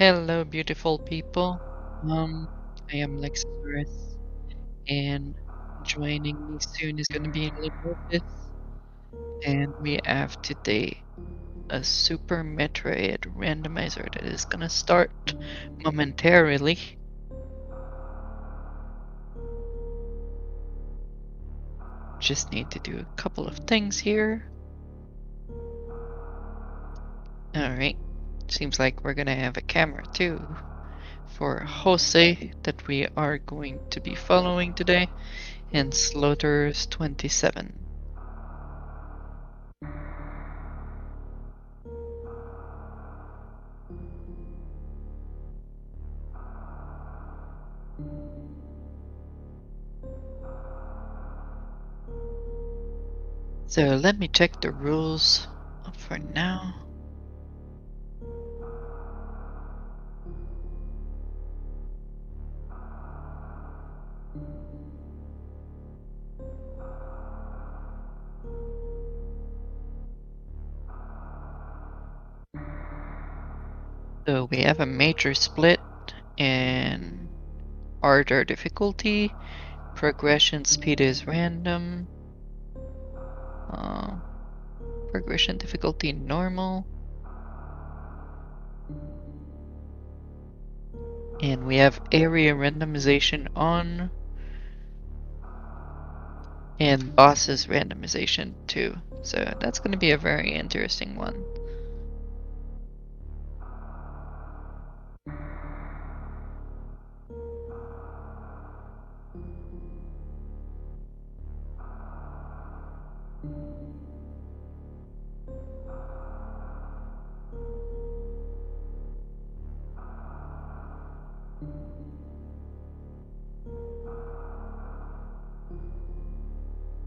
Hello, beautiful people. I am Lexus, and joining me soon is going to be Lucas. And we have today a Super Metroid Randomizer that is going to start momentarily. Just need to do a couple of things here. Alright, seems like we're going to have a camera too for Jose that we are going to be following today, and Slaughters 27. So let me check the rules for now. So we have a major split in order difficulty. Progression speed is random. Progression difficulty normal. And we have area randomization on. And bosses randomization too. So that's going to be a very interesting one.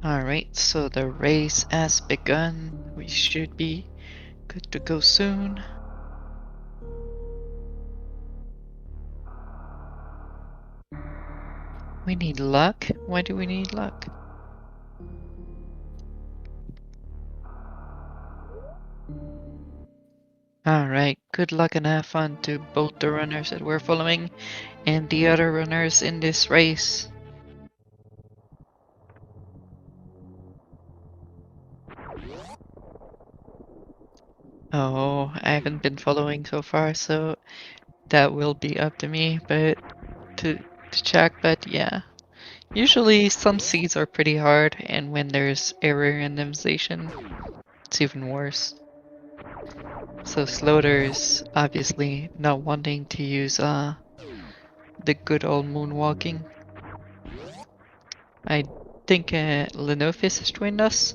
Alright, so the race has begun. We should be good to go soon. We need luck? Why do we need luck? Alright, good luck and have fun to both the runners that we're following and the other runners in this race. Oh, I haven't been following so far, so that will be up to me, but to check, but yeah. Usually some seeds are pretty hard, and when there's error randomization, it's even worse. So Slaughter's obviously not wanting to use the good old moonwalking. I think Lenofis has joined us.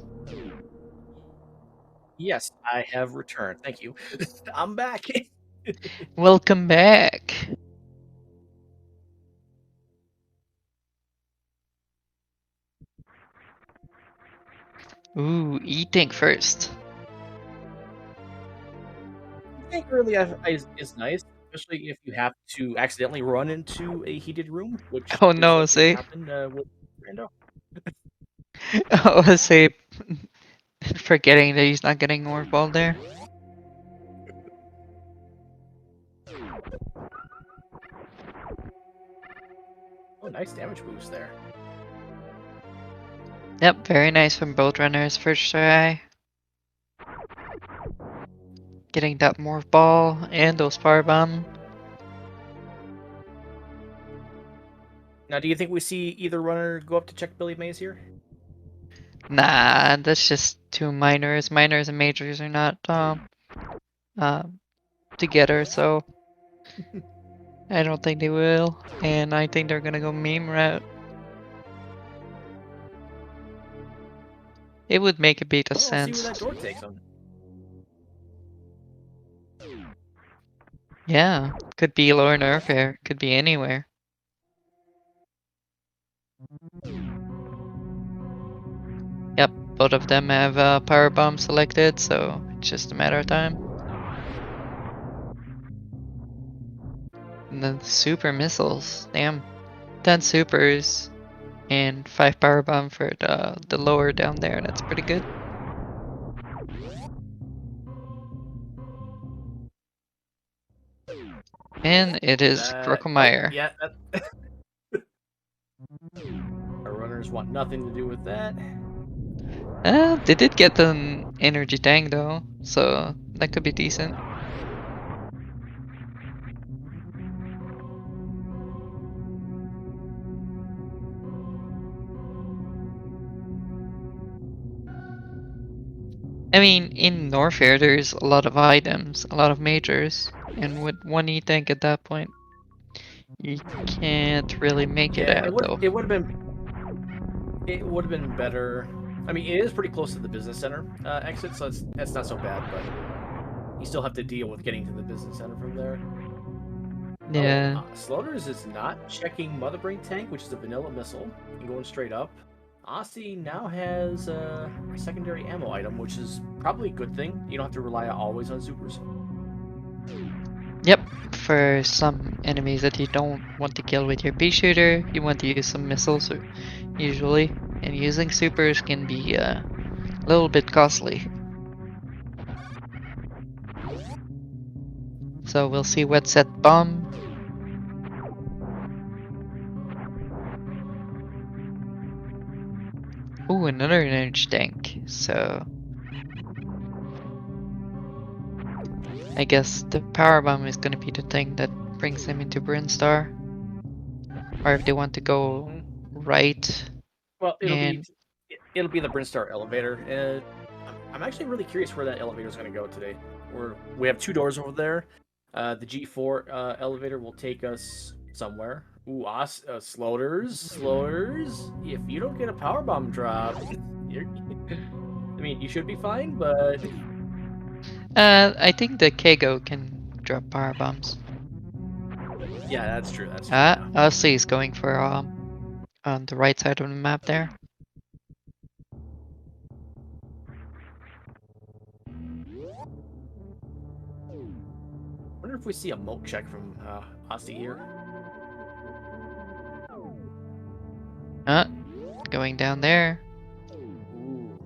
Yes, I have returned. Thank you. I'm back. Welcome back. Ooh, eating first. I think early is nice, especially if you have to accidentally run into a heated room, which Oh is no, what did say. happen with Rando. Oh, say, forgetting that he's not getting more ball there. Oh, nice damage boost there. Yep, very nice from both runners first try. Getting that morph ball and those power bomb. Now, do you think we see either runner go up to check Billy Mays here? Nah, that's just two minors. Minors and majors are not uh, together, so I don't think they will. And I think they're gonna go meme route. It would make a bit of Well, let's see where sense. that door takes him. Yeah, could be lower Norfair, could be anywhere. Yep, both of them have power bomb selected, so it's just a matter of time. And then super missiles, damn. 10 supers and 5 power bomb for the lower down there, that's pretty good. And it is That, oh, Crocomire. yeah. Our runners want nothing to do with that. They did get an energy tank though, so that could be decent. I mean, in Norfair there's a lot of items, a lot of majors, and with one E-tank at that point, you can't really make it Yeah, out though. it would have been better. I mean, it is pretty close to the business center exit, so that's not so bad. But you still have to deal with getting to the business center from there. Oh, Yeah. Slaughter's is not checking Mother Brain Tank, which is a vanilla missile, and going straight up. Aussie now has a secondary ammo item, which is probably a good thing. You don't have to rely always on supers. Yep. For some enemies that you don't want to kill with your pea shooter, you want to use some missiles usually, and using supers can be a little bit costly. So we'll see wet set bomb. Ooh, another energy tank. So I guess the power bomb is gonna be the thing that brings them into Brinstar. Or if they want to go right Well, and it'll be the Brinstar elevator. I'm actually really curious where that elevator is going to go today. We have two doors over there. The G4 elevator will take us somewhere. Ooh, Sloters. If you don't get a power bomb drop, you're, I mean, you should be fine, but I think the Kago can drop power bombs. yeah, that's true. That's true. Yeah. Aussie is going for on the right side of the map there. Wonder if we see a moat check from Aussie here. Uh, Going down there. Ooh.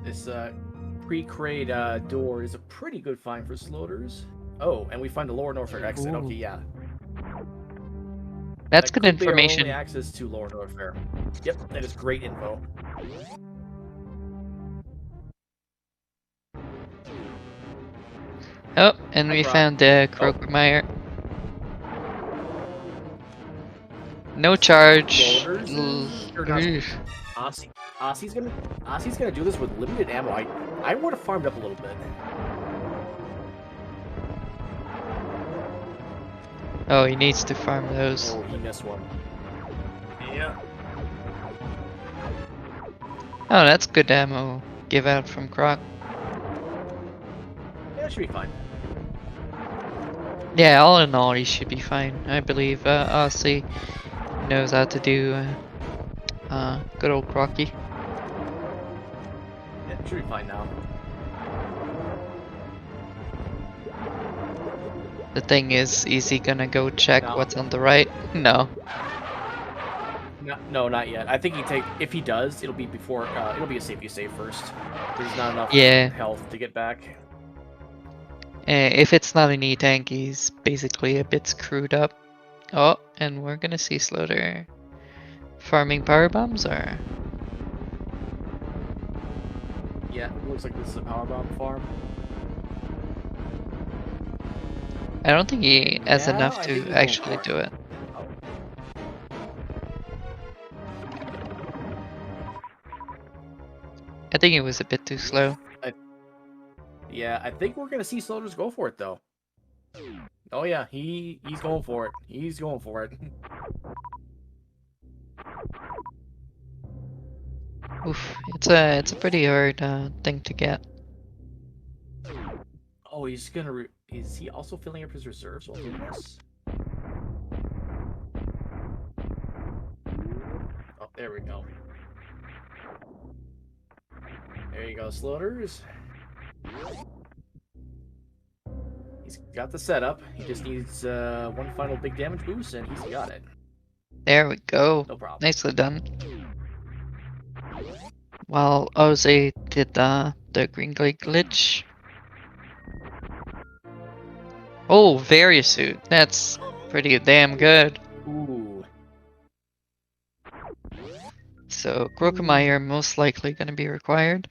This pre-crate door is a pretty good find for Sloters. Oh, and we find the lower Norfair exit. Ooh. Okay, yeah. That's That good could be our only information. access to lower Norfair. Yep, that is great info. Oh, and Hi, we Croc. found the Oh, Crocomire. No charge. Sloters is or not? Oof. Aussie. Aussie's gonna Aussie's gonna do this with limited ammo. I would have farmed up a little bit. Oh, he needs to farm those. Oh, he missed one. Yeah. Oh, that's good ammo. Give out from Croc. Yeah, that should be fine. Yeah, all in all, he should be fine. I believe Aussie knows how to do good old Crocky. Yeah, it should be fine now. The thing is he gonna go check No. what's on the right? No. No, not yet. I think if he does, it'll be before it'll be a safety save first. There's not enough Yeah. health to get back. If it's not an E-tank, he's basically a bit screwed up. Oh, and we're gonna see Slaughter farming power bombs, or Yeah, it looks like this is a power bomb farm. I don't think he has Yeah, enough I think to he's going actually for it. do it. Oh. I think it was a bit too slow. Yeah, I think we're gonna see Sloters go for it though. Oh yeah, he's going for it. He's going for it. Oof, it's a pretty hard thing to get. Oh, is he also filling up his reserves while doing this? Oh, there we go. There you go, Sloters. He's got the setup. He just needs one final big damage boost, and he's got it. There we go. No problem. Nicely done. while Ozzy did the green glitch. Oh, very suit. That's pretty damn good. Ooh. So Grokemeyer most likely gonna be required.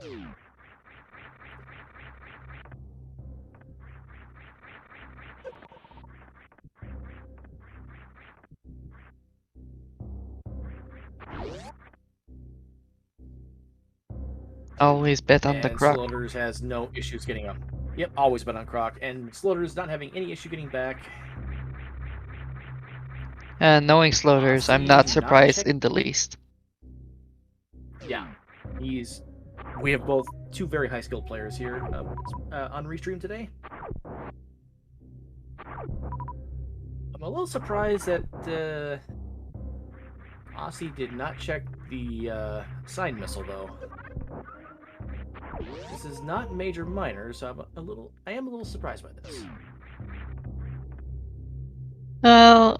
Always bet on the And croc. Slaughter's has no issues getting up. Yep, always been on Croc. And Slaughter's not having any issue getting back. And knowing Slaughter's, I'm not Aussie not surprised check. in the least. Yeah, he's. We have both two very high skilled players here on Restream today. I'm a little surprised that Aussie did not check the sign missile though. This is not major minor, so I am a little surprised by this. Well,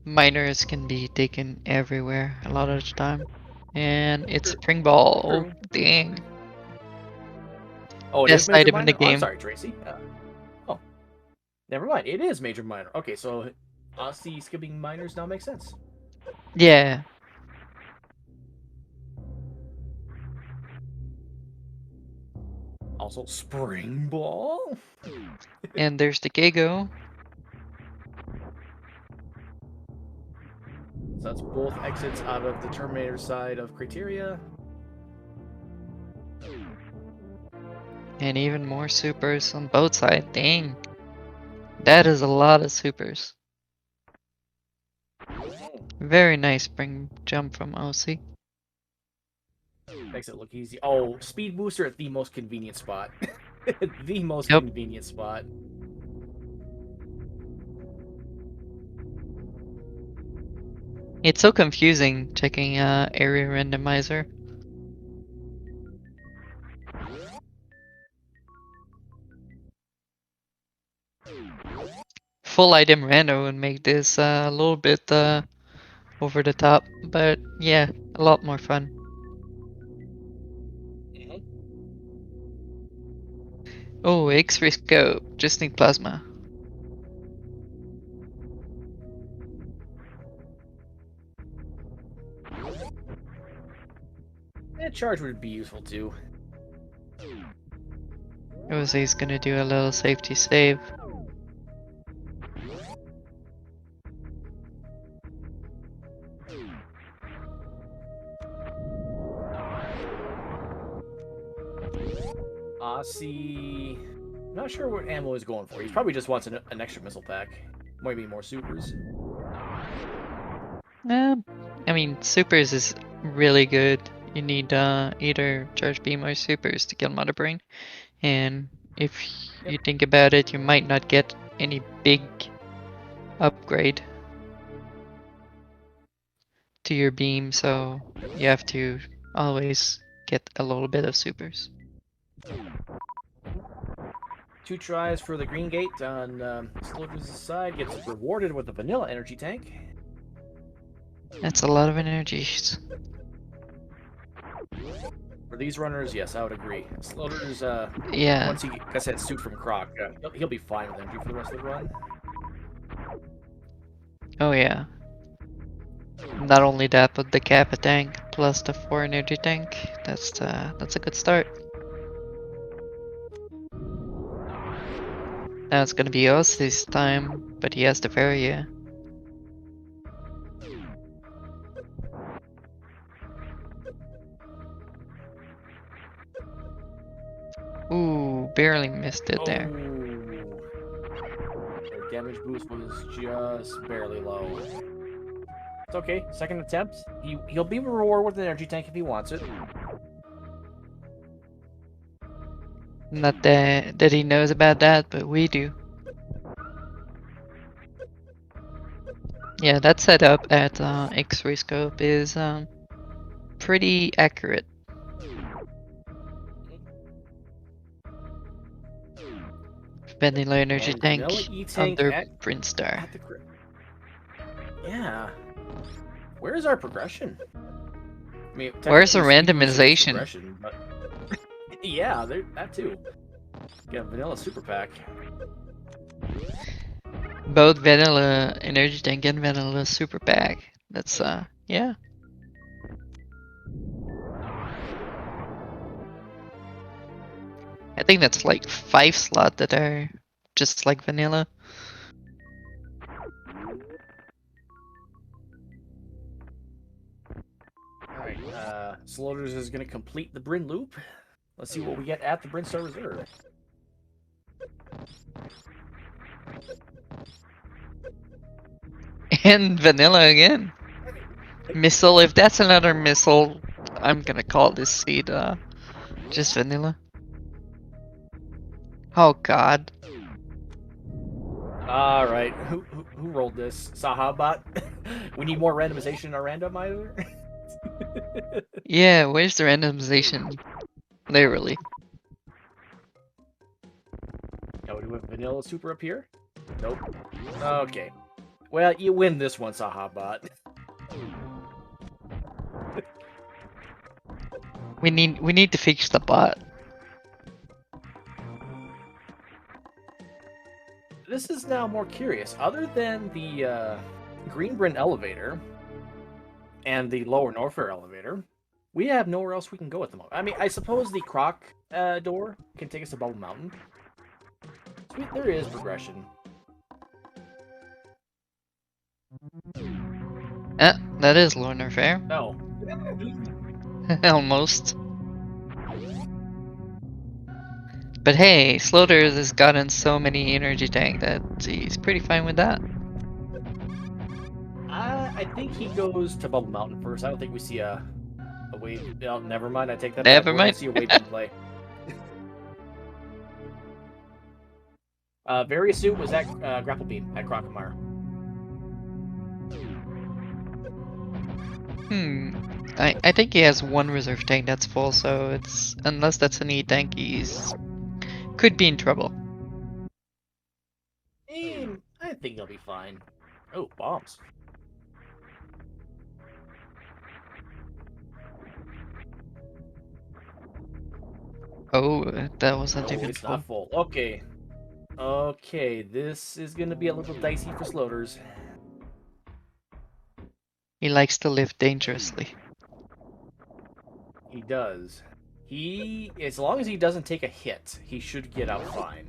minors can be taken everywhere a lot of the time. And it's True. spring ball. True. Oh, dang. Oh, it is Best major item in the minor? Oh, I'm game. sorry, Tracy. Oh, never mind. It is major minor. Okay, so Aussie skipping minors now makes sense. Yeah. Also, spring ball? And there's the Gago. So that's both exits out of the Terminator side of Criteria. And even more supers on both sides. Dang. That is a lot of supers. Very nice spring jump from OC. Makes it look easy. Oh, speed booster at the most convenient spot. The most Yep. convenient spot. It's so confusing checking area randomizer. Full item rando would make this a little bit over the top, but yeah, a lot more fun. Oh, X-ray scope, just need plasma. That charge would be useful too. Jose's gonna do a little safety save. Aussie. Not sure what ammo he's going for. He probably just wants an extra missile pack. Maybe more supers. I mean, supers is really good. You need either charge beam or supers to kill Mother Brain. And if you think about it, you might not get any big upgrade to your beam, so you have to always get a little bit of supers. 2 tries for the green gate on Slaughter's side. Gets rewarded with a vanilla energy tank. That's a lot of energies. For these runners, yes, I would agree. Slaughter's, Yeah. once he gets that suit from Croc, he'll be fine with energy for the rest of the run. Oh yeah. Not only that, but the Kappa tank plus the 4 energy tank. That's a good start. Now it's gonna be us this time, but he has the Varia. Ooh, barely missed it there. The damage boost was just barely low. It's okay. Second attempt. He'll be rewarded with an energy tank if he wants it. Not that he knows about that, but we do. Yeah, that setup at X-ray scope is pretty accurate. Vanilla energy And tank vanilla E-tank under at Prince Star. the yeah. Where is our progression? I mean, Where's the technically, Speed Booster is randomization? progression, but yeah, that too. Yeah, Vanilla Super Pack. Both vanilla energy tank and vanilla super pack. That's yeah. I think that's like 5 slot that are just like vanilla. Alright, Sloters is gonna complete the Bryn loop. Let's see what we get at the Bryn Star Reserve. And vanilla again. Missile, if that's another missile, I'm gonna call this seed just vanilla. Oh god. Alright, who rolled this? Sahabat? We need more randomization in our randomizer? Yeah, where's the randomization? Literally. Oh, do we have Vanilla Super up here? Nope. Okay. Well, you win this one, Sahabat. We need to fix the bot. This is now more curious. Other than the Greenbryn elevator and the lower Norfair elevator, we have nowhere else we can go at the moment. I mean, I suppose the Croc door can take us to Bubble Mountain. So there is progression. That is Lunar Fair. Oh. Almost. But hey, Slaughter has gotten so many energy tank that he's pretty fine with that. I think he goes to Bubble Mountain first. I don't think we see a wave. Oh, never mind. I take that back. Never We're gonna mind. see a wave in play. Very soon was at Grapple Beam at Crocomire. I think he has one reserve tank that's full, so it's unless that's an E tank, he's could be in trouble. I think they'll be fine. Oh, bombs. Oh, that wasn't Oh, even it's full. not full. Okay. Okay, this is gonna be a little dicey for Sloters. He likes to live dangerously. He does. As long as he doesn't take a hit, he should get out fine.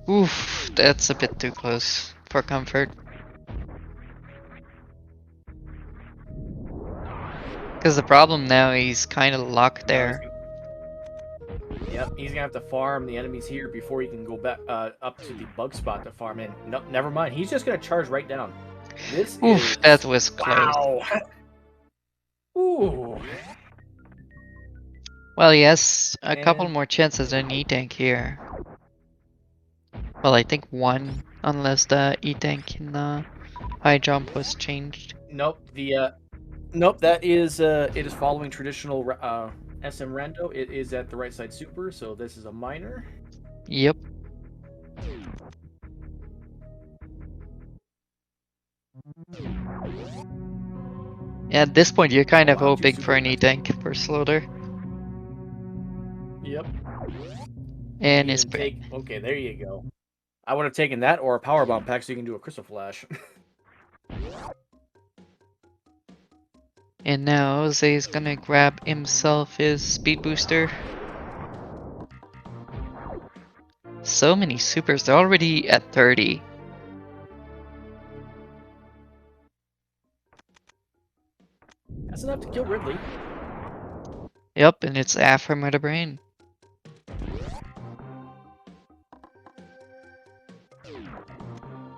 Oof, that's a bit too close for comfort. Because the problem now, he's kind of locked there. Yep, he's gonna have to farm the enemies here before he can go back up to the bug spot to farm in. No, never mind. He's just gonna charge right down. This Oof, is that was close. wow. Ooh. Well, he has a couple And more chances than E-Tank here. Well, I think one, unless the E-Tank in the high jump was changed. nope, nope, that is it is following traditional SM Rando. It is at the right side super, so this is a minor. Yep. At this point, you're kind of Come on, two hoping for super an E-Tank for Slaughter. Yep. And You his can take. Okay, there you go. I would have taken that or a power bomb pack so you can do a crystal flash. And now Jose's gonna grab himself his speed booster. So many supers, they're already at 30. That's enough to kill Ridley. Yep, and it's after Murder Brain.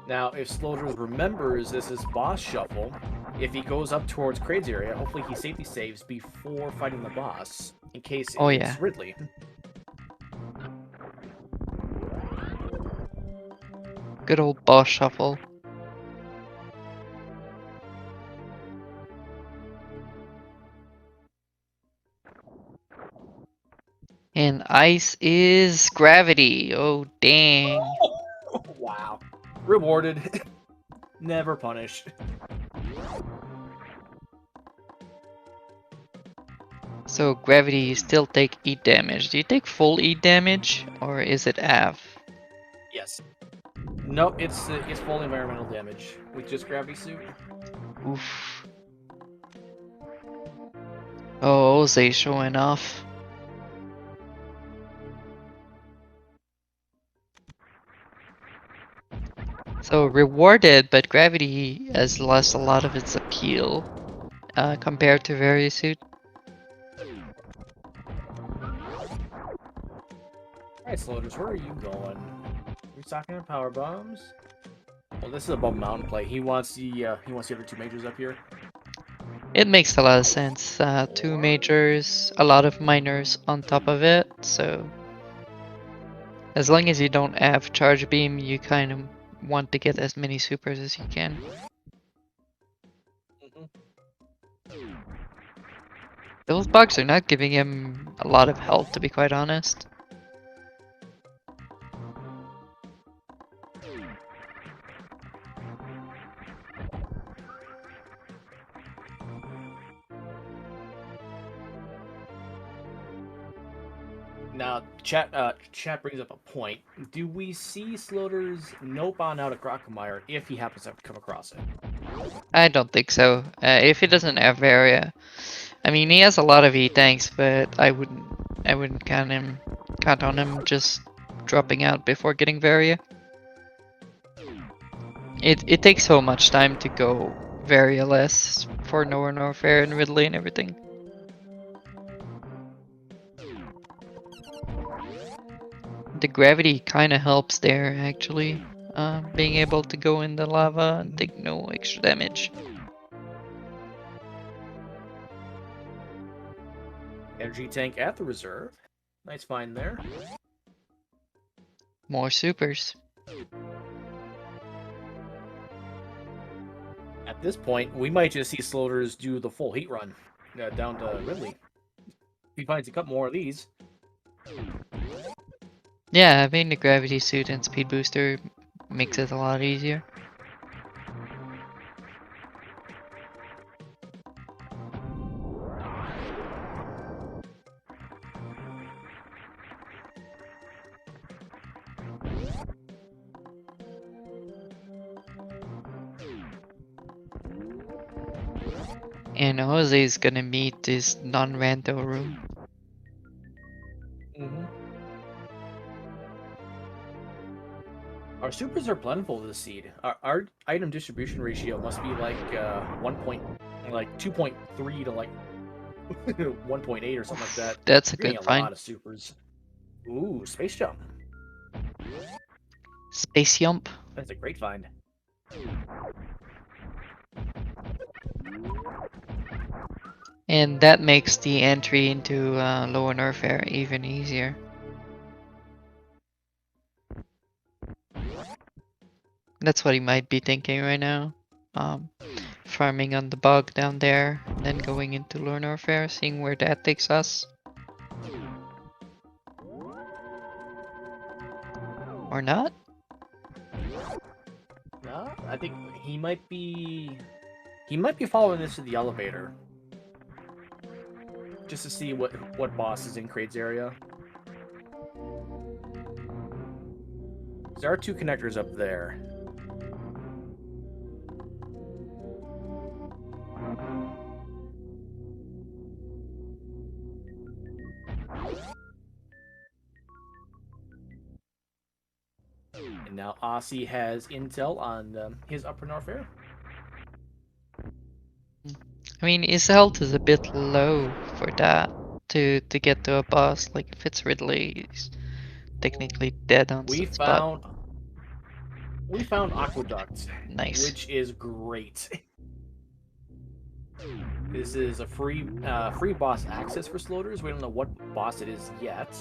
Now, if Sloters remembers this is boss shuffle, if he goes up towards Craig's area, hopefully he safety saves before fighting the boss, in case Oh, it's yeah. Ridley. Good old boss shuffle. And ice is gravity. Oh, dang. Wow. Rewarded. Never punished. So gravity, you still take E damage. Do you take full E damage, or is it half? Yes. Nope, it's full environmental damage with just gravity suit. Oof. Oh, Jose showing off. So rewarded, but gravity has lost a lot of its appeal compared to Variosuit. Alright, Sloters, where are you going? You're talking to power bombs? Well, this is a Bubble Mountain play. He wants the other two majors up here. It makes a lot of sense. Two Or majors, a lot of minors on top of it, so as long as you don't have charge beam, you kind of want to get as many supers as you can. Those bugs are not giving him a lot of health, to be quite honest. now, chat brings up a point. Do we see Sloters nope on out of Crocomire if he happens to come across it? I don't think so. If he doesn't have area, I mean, he has a lot of E tanks, but I wouldn't count on him just dropping out before getting Varia. It takes so much time to go Varia-less for Norfair and Ridley and everything. The gravity kind of helps there, actually. Being able to go in the lava and take no extra damage. Energy tank at the reserve. Nice find there. More supers. At this point, we might just see Sloters do the full heat run down to Ridley. If he finds a couple more of these. Yeah, having the gravity suit and speed booster makes it a lot easier. And Jose is gonna meet this non-rando room. Our supers are plentiful this seed. Our item distribution ratio must be like 2.3 to like 1.8 or something like that. That's a You're getting good a find. lot of supers. Ooh, space jump. Space jump. That's a great find. And that makes the entry into Lower Norfair even easier. That's what he might be thinking right now. Farming on the bog down there, then going into Lower Norfair, seeing where that takes us. Or not? No, I think he might be following this to the elevator. Just to see what boss is in Kraid's area. There are two connectors up there. And now Aussie has intel on his Upper Norfair. I mean, his health is a bit low for that to get to a boss. Like if it's Ridley, he's technically dead on We spot. found Aqueduct, Nice. which is great. This is a free boss access for Sloters. We don't know what boss it is yet.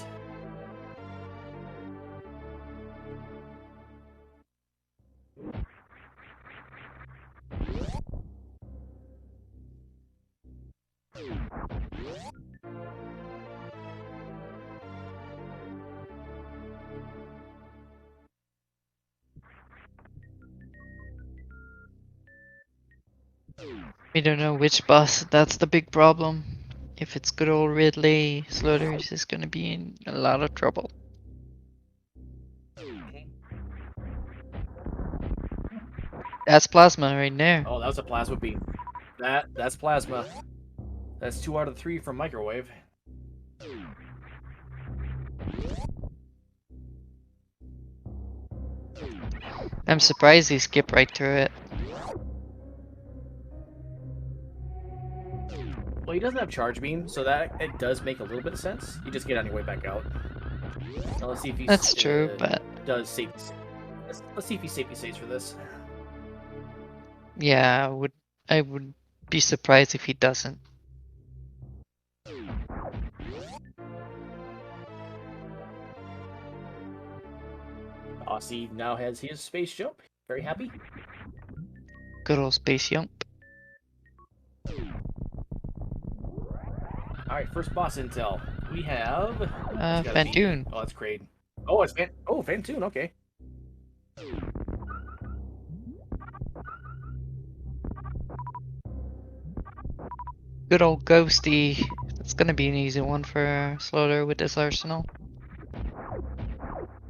We don't know which boss, that's the big problem. If it's good old Ridley, Slaughter's is gonna be in a lot of trouble. That's plasma right there. Oh, that was a plasma beam. That's plasma. That's 2 out of 3 from microwave. I'm surprised he skipped right through it. Well, he doesn't have charge beam, so that it does make a little bit of sense. You just get on your way back out. Now let's see if he That's true, but does safety. Let's see if he safety saves for this. yeah, I would be surprised if he doesn't. Aussie now has his space jump. Very happy. Good old space yump. Alright, first boss intel. We have... that's gotta be... Fantoon. Oh, that's Kraid. Oh, it's Fantoon, okay. Good old Ghosty. That's gonna be an easy one for Slaughter with this arsenal.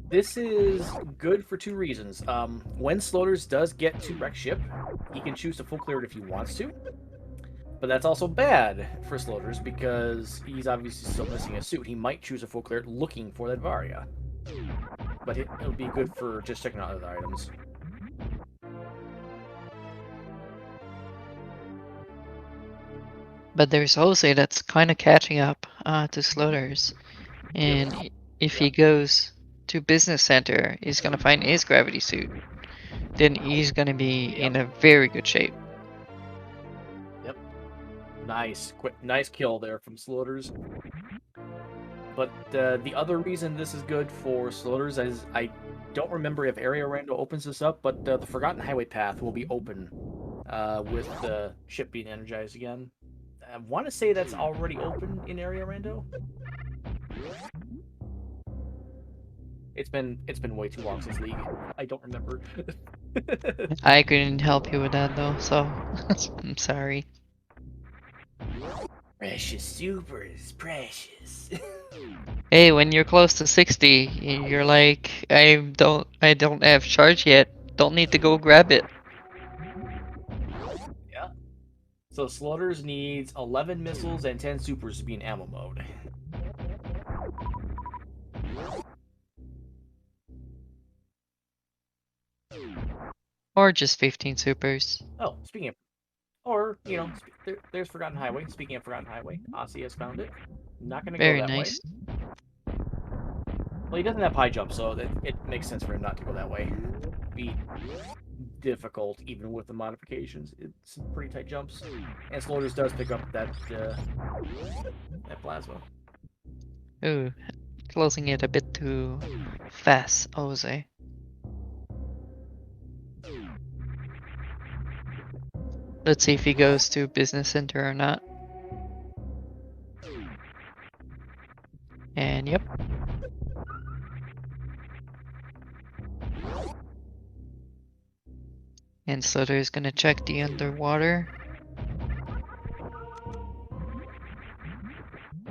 This is good for 2 reasons. When Slaughters does get to wreck ship, he can choose to full clear it if he wants to. But that's also bad for Slaughters because he's obviously still missing a suit. He might choose a full clear looking for that Varia. But it'll be good for just checking out other items. But there's Jose that's kind of catching up to Slaughters. And if he goes to Business Center, he's gonna find his gravity suit. Then he's gonna be in a very good shape. Yep. Nice kill there from Slaughters. But the other reason this is good for Slaughters is I don't remember if Area Rando opens this up, but the Forgotten Highway path will be open with the ship being energized again. I want to say that's already open in Area Rando. It's been way too long since League. I don't remember. I couldn't help you with that though, so I'm sorry. Precious supers, precious. Hey, when you're close to 60, you're like, I don't have charge yet. Don't need to go grab it. Yeah. So Slaughters needs 11 missiles and 10 supers to be in ammo mode. Or just 15 supers. Oh, speaking of, or you know, there's Forgotten Highway. Speaking of Forgotten Highway, Aussie has found it. Not gonna Very go that nice. way. Well, he doesn't have high jump, so it makes sense for him not to go that way. Be difficult even with the modifications. It's some pretty tight jumps, and Slaughters does pick up that plasma. Ooh, closing it a bit too fast, Jose. Let's see if he goes to Business Center or not. And yep. And Slaughter is gonna check the underwater.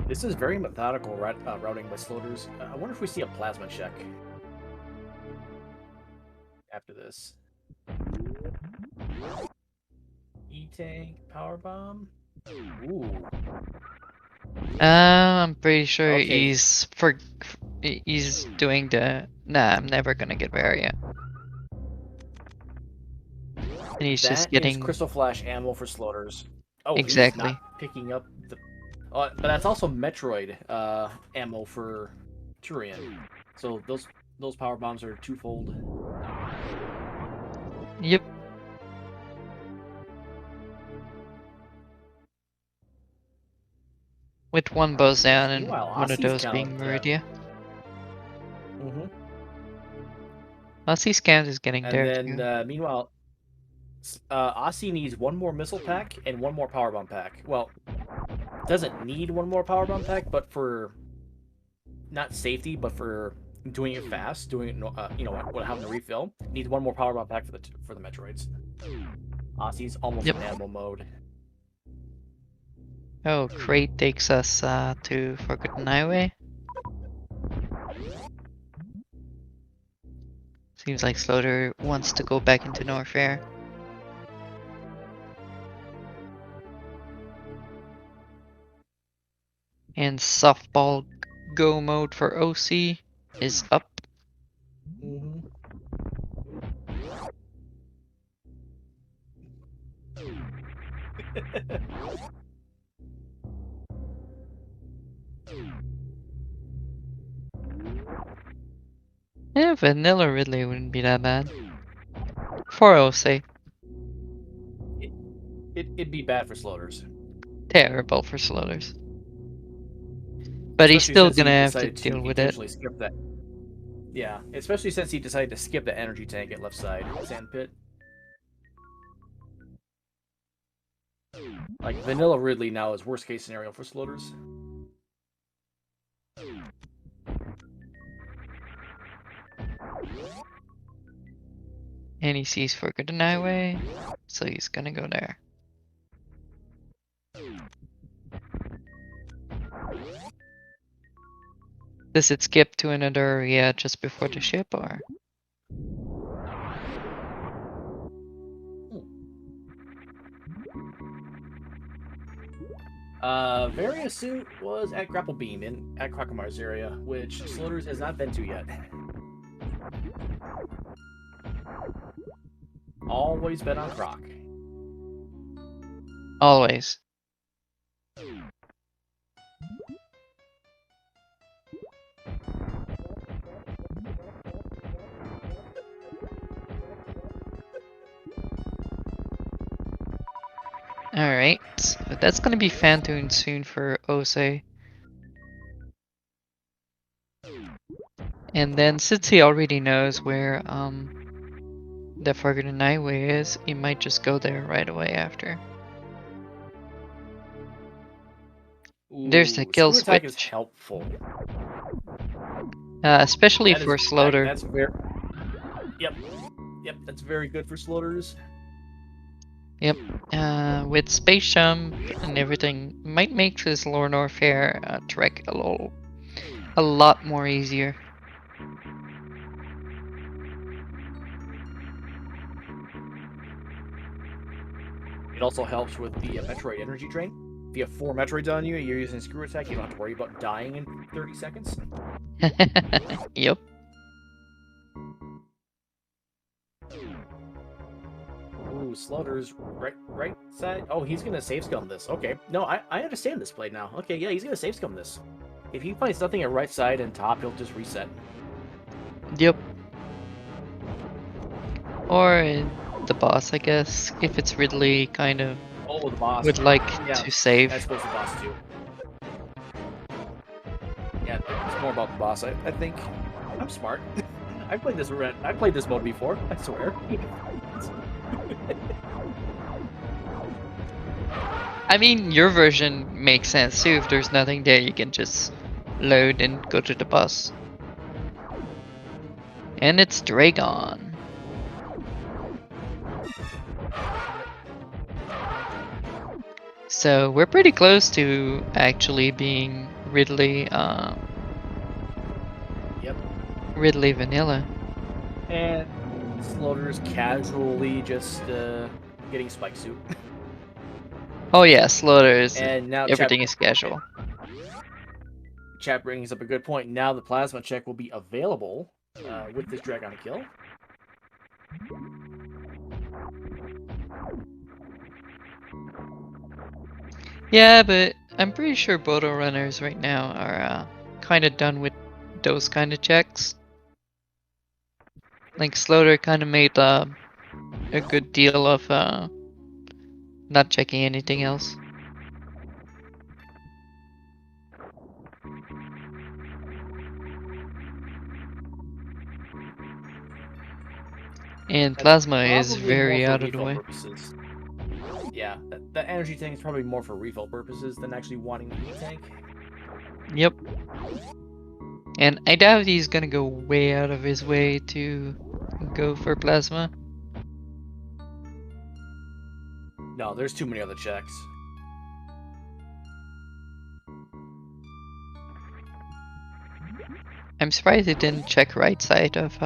This is very methodical routing by Slaughters. I wonder if we see a plasma check after this. E-tank, power bomb. Ooh. I'm pretty sure Okay. he's doing the nah. I'm never gonna get Varia. And he's just That is getting Crystal Flash ammo for Slaughters. Oh, exactly. he's not picking up the... but that's also Metroid ammo for Turian. So those power bombs are twofold. Yep. With one bows down and Meanwhile, one of Aussie's those being count. Meridia. Aussie's count is getting And there then too. meanwhile, Aussie needs one more missile pack and one more power bomb pack. Well, doesn't need one more power bomb pack, but for not safety, but for doing it fast, doing it, you know, having to refill, needs one more power bomb pack for the Metroids. Aussie's almost in ammo mode. Oh, Crate takes us to Forgotten Highway. Seems like Slaughter wants to go back into Norfair. And softball go mode for OC is up. Mm-hmm. Yeah, Vanilla Ridley wouldn't be that bad. For OC. It'd be bad for Slaughters. Terrible for Slaughters. But he's Especially still since gonna he have to decided to deal with it. intentionally skip that. Yeah, especially since he decided to skip the energy tank at left side sand pit. Like Vanilla Ridley now is worst case scenario for Slaughters. And he sees Forgotten Highway, so he's gonna go there. Does it skip to another area just before the ship, or? Various suit was at Grapple Beam at Crockemar's area, which Slaughters has not been to yet. Always been on Croc. Always. Alright, so that's gonna be Phantoon soon for Ose. And then since he already knows where the Forgotten Highway is, he might just go there right away after. There's the Ooh, kill screw attack is switch. helpful. Especially That for is Slaughter. that's very. Yep, that's very good for Slaughters. Yep. With Space Jump and everything, might make this Lord Norfair trek a lot more easier. It also helps with the Metroid energy drain. If you have 4 Metroids on you, you're using screw attack, you don't have to worry about dying in 30 seconds. Yep. Ooh, Slaughter's right side. Oh, he's gonna save scum this. Okay. No, I understand this play now. Okay, yeah, he's gonna save scum this. If he finds nothing at right side and top, he'll just reset. Yep. Or the boss, I guess, if it's Ridley, kind of Oh, the boss. would like Yeah, to save. I suppose the boss too. Yeah, it's more about the boss. I think. I'm smart. I played this mode before. I swear. I mean, your version makes sense too. If there's nothing there, you can just load and go to the bus. And it's Dragon. So we're pretty close to actually being Ridley, Yep. Ridley Vanilla. And Slaughter's casually just getting spike suit. Oh yeah, Slaughter is, And now everything is casual. Chat brings up a good point. Now the plasma check will be available with this Dragon kill. Yeah, but I'm pretty sure Bodo runners right now are kind of done with those kind of checks. Like Slaughter kind of made a good deal of not checking anything else. And Plasma is Probably more very for out of the refill way. purposes. Yeah, that energy tank is probably more for refill purposes than actually wanting the heat tank. Yep. And I doubt he's gonna go way out of his way to go for Plasma. No, there's too many other checks. I'm surprised he didn't check right side of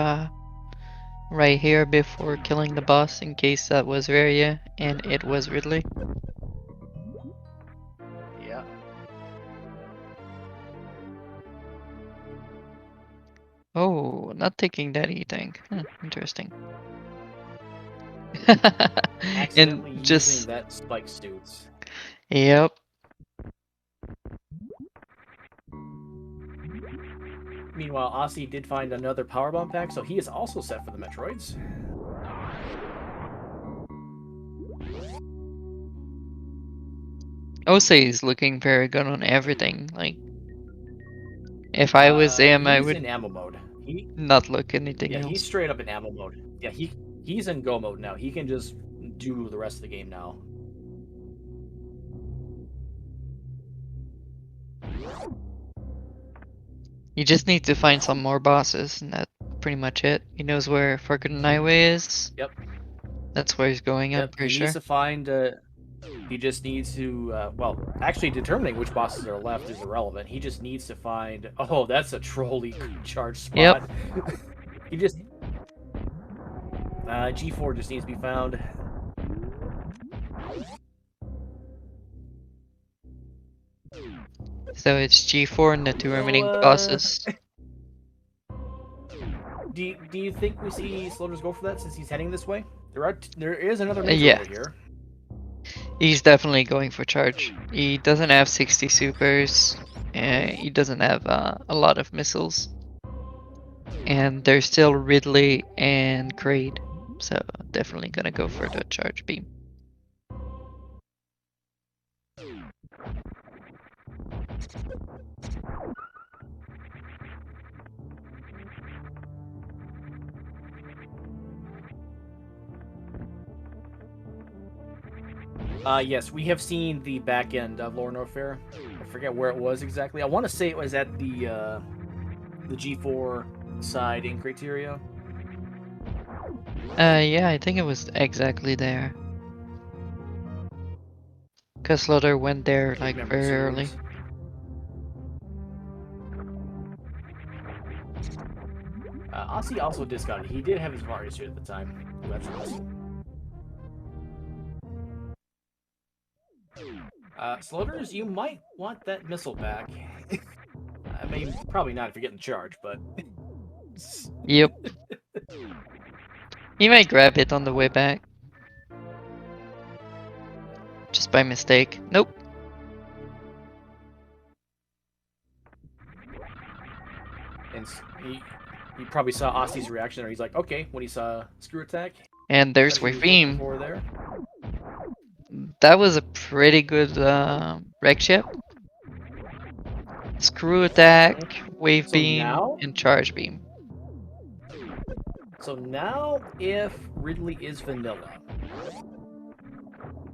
right here before killing the boss in case that was Varia and it was Ridley. Yeah. Oh, not taking that E-tank. Interesting. And Accidentally using just, that spike suit. yep. Meanwhile, Aussie did find another power bomb pack, so he is also set for the Metroids. Ose is looking very good on everything. Like, if I was him, I He's would in ammo mode. not look anything He's else. straight up in ammo mode. Yeah, he's in go mode now. He can just do the rest of the game now. You just need to find some more bosses, and that's pretty much it. He knows where Forgotten Highway is. Yep. That's where he's going, I'm Yep. pretty He needs sure. to find. He just needs to. Well, actually, determining which bosses are left is irrelevant. He just needs to find. Oh, that's a trolley charge Yep. spot. He just. G4 just needs to be found. So it's G4 and the two So, remaining bosses. do you think we see Slaughter's go for that since he's heading this way? There is another major Yeah, over here. he's definitely going for charge. He doesn't have 60 supers, and he doesn't have a lot of missiles. And there's still Ridley and Kraid, so definitely gonna go for the charge beam. Yes, we have seen the back end of Lord Norfair. I forget where it was exactly. I want to say it was at the G4 side in Criteria. Yeah, I think it was exactly there. Cause Slaughter went there If like memory very early. serves. Aussie also discarded. He did have his Varia suit at the time. That's nice. Slaughters, you might want that missile back. I mean, probably not if you're getting the charge, but. Yep. He might grab it on the way back. Just by mistake. Nope. And he probably saw Aussie's reaction, or he's like, okay, when he saw Screw Attack. And there's That's what he was looking Wavim. for there. That was a pretty good wreck ship. Screw attack, wave So beam, now, and charge beam. if Ridley is vanilla,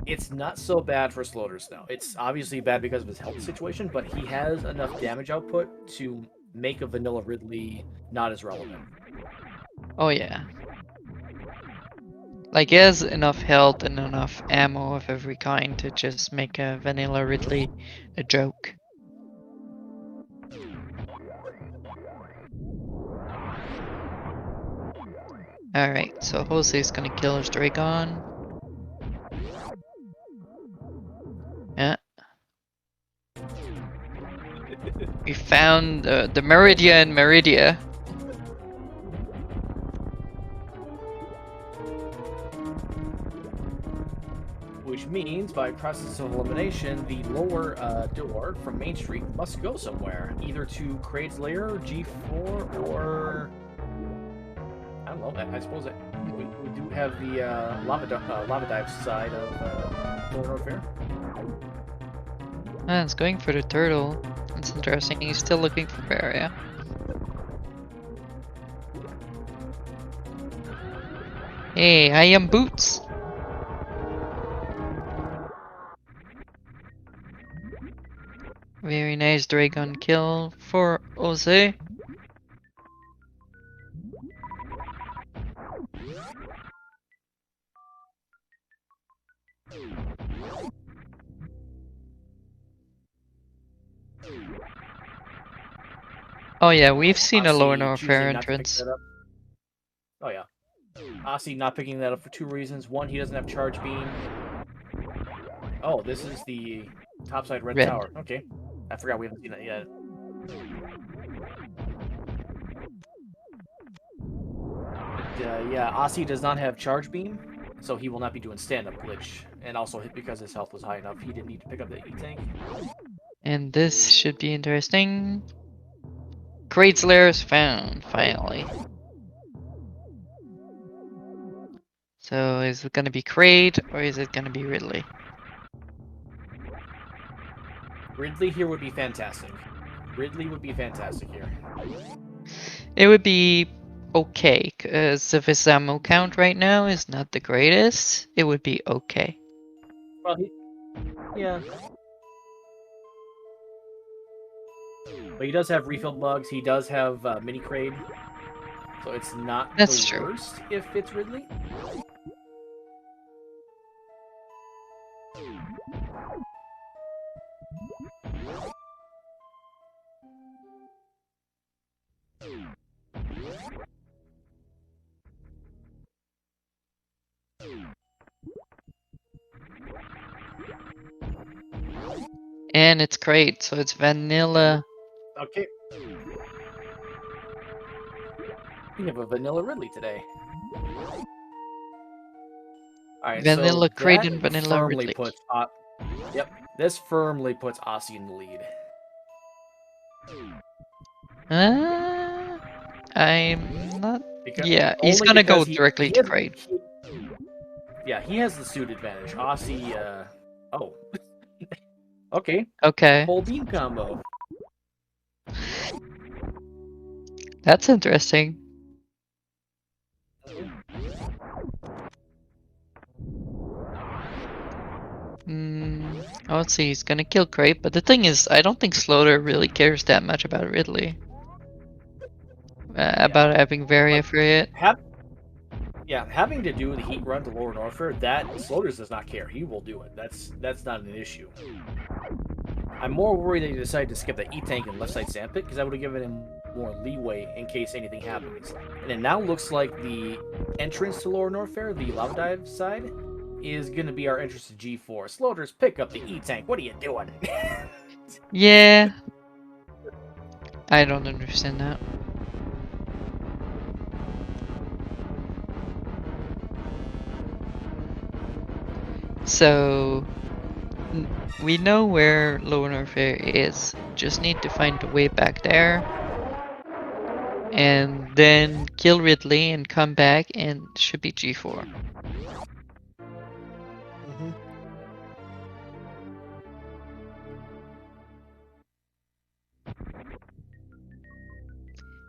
it's not so bad for Slaughters now. It's obviously bad because of his health situation, but he has enough damage output to make a vanilla Ridley not as relevant. Oh yeah. Like he has enough health and enough ammo of every kind to just make a vanilla Ridley a joke. Alright, so Jose's gonna kill his Dragon. Yeah. We found the Meridia and Meridia. Which means, by process of elimination, the lower door from Main Street must go somewhere. Either to Kraid's Lair, G4, or... I don't know, I suppose we do have the lava dive side of Lord Norfair. Ah, it's going for the turtle. That's interesting. He's still looking for Varia. Hey, I am Boots. Very nice Dragon kill for Jose. Oh yeah, we've seen a lower Aussie Norfair choosing not to pick entrance. that up. Oh yeah. Aussie not picking that up for two reasons. One, he doesn't have charge beam. Oh, this is the topside red Red. tower. Okay. I forgot we haven't seen that yet. But, yeah, Aussie does not have charge beam, so he will not be doing stand-up glitch. And also, because his health was high enough, he didn't need to pick up the E-Tank. And this should be interesting. Crate's lair is found, finally. So is it gonna be Crate or is it gonna be Ridley? Ridley here would be fantastic. Ridley would be fantastic here. It would be okay, because if his ammo count right now is not the greatest, it would be okay. Well, yeah. But he does have refilled bugs. He does have mini crate. So it's not That's the true. worst if it's Ridley. And it's Crate, so it's vanilla. Okay. We have a vanilla Ridley today. Alright, Vanilla so Crate that and vanilla firmly Ridley. puts... yep, this firmly puts Aussie in the lead. I'm not. Because, Yeah, he's gonna go directly to Crate. Yeah, he has the suit advantage. Aussie, oh. Okay. Okay, Full beam combo. that's interesting. Oh, let's see, he's gonna kill Crate, but the thing is, I don't think Slaughter really cares that much about Ridley. About having Varia for it. Having to do the heat run to lower Norfair, that Slaughter does not care. He will do it. That's not an issue. I'm more worried that he decided to skip the E-Tank and left side Sandpit, because that would have given him more leeway in case anything happens. And it now looks like the entrance to lower Norfair, the lava dive side, is going to be our entrance to G4. Slaughter's pick up the E-Tank. What are you doing? Yeah. I don't understand that. So, we know where Lower Norfair is. Just need to find the way back there. And then kill Ridley and come back and should be G4.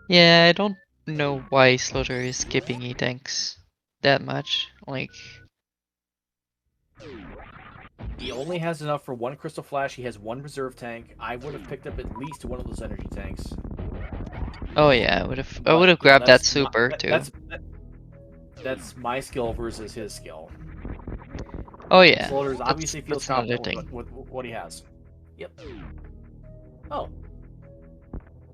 Yeah, I don't know why Slaughter is skipping E-Tanks that much. Like, he only has enough for one Crystal Flash. He has one reserve tank. I would have picked up at least one of those energy tanks. oh yeah, I would have grabbed that super too. That's my skill versus his skill. Oh yeah, Slaughter's obviously feels that's another confident with what he has. Yep. Oh.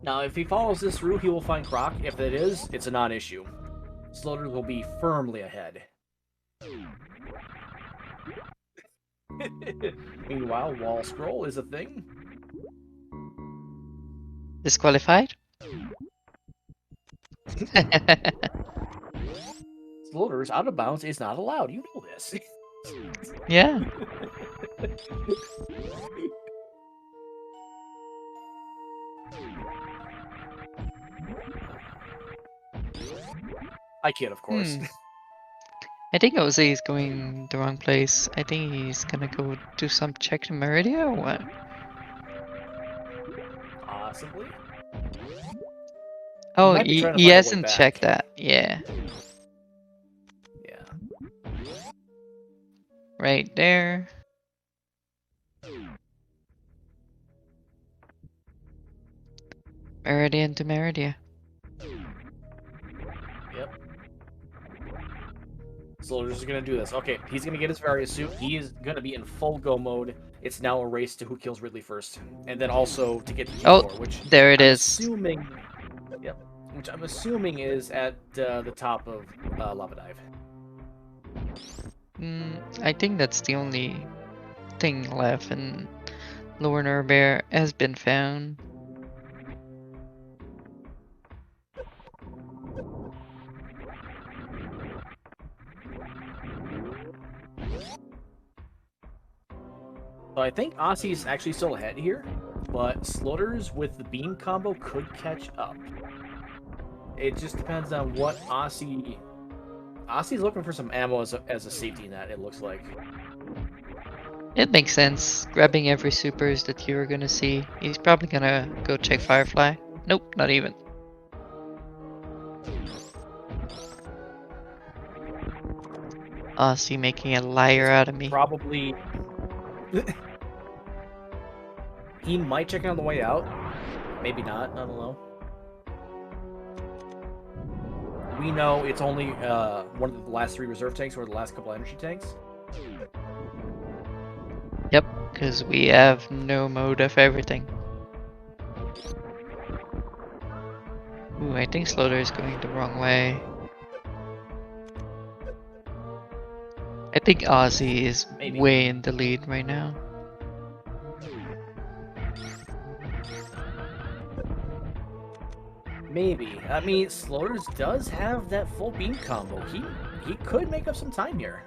Now, if he follows this route, he will find Croc. If that is, it's a non-issue. Slaughter will be firmly ahead. Meanwhile, wall scroll is a thing. Disqualified? Slaughter's out of bounds is not allowed. You know this. Yeah. I kid, of course. I think Jose is going the wrong place. I think he's gonna go do some check to Meridia or what? Possibly. Oh, might be trying to he find a way hasn't back. checked that. Yeah. Yeah. Right there. Meridian to Meridia. Yep. Slaughter's gonna do this. Okay, he's gonna get his various suit. He is gonna be in full go mode. It's now a race to who kills Ridley first, and then also to get to G4, which there it I'm is. assuming Yep. Which I'm assuming is at the top of Lava Dive. I think that's the only thing left, and Lower Norfair has been found. So I think Aussie's actually still ahead here, but Slaughter's with the beam combo could catch up. It just depends on what Aussie... Aussie's looking for some ammo as a safety net, it looks like. It makes sense. Grabbing every supers that you were gonna see. He's probably gonna go check Firefly. Nope, not even. Aussie making a liar out of me. Probably... He might check it on the way out. Maybe not, I don't know. We know it's only one of the last 3 reserve tanks or the last couple energy tanks. Yep, because we have no mode of everything. Ooh, I think Slaughter is going the wrong way. I think Aussie is Maybe. way in the lead right now. Maybe. I mean, Slaughters does have that full beam combo. He could make up some time here.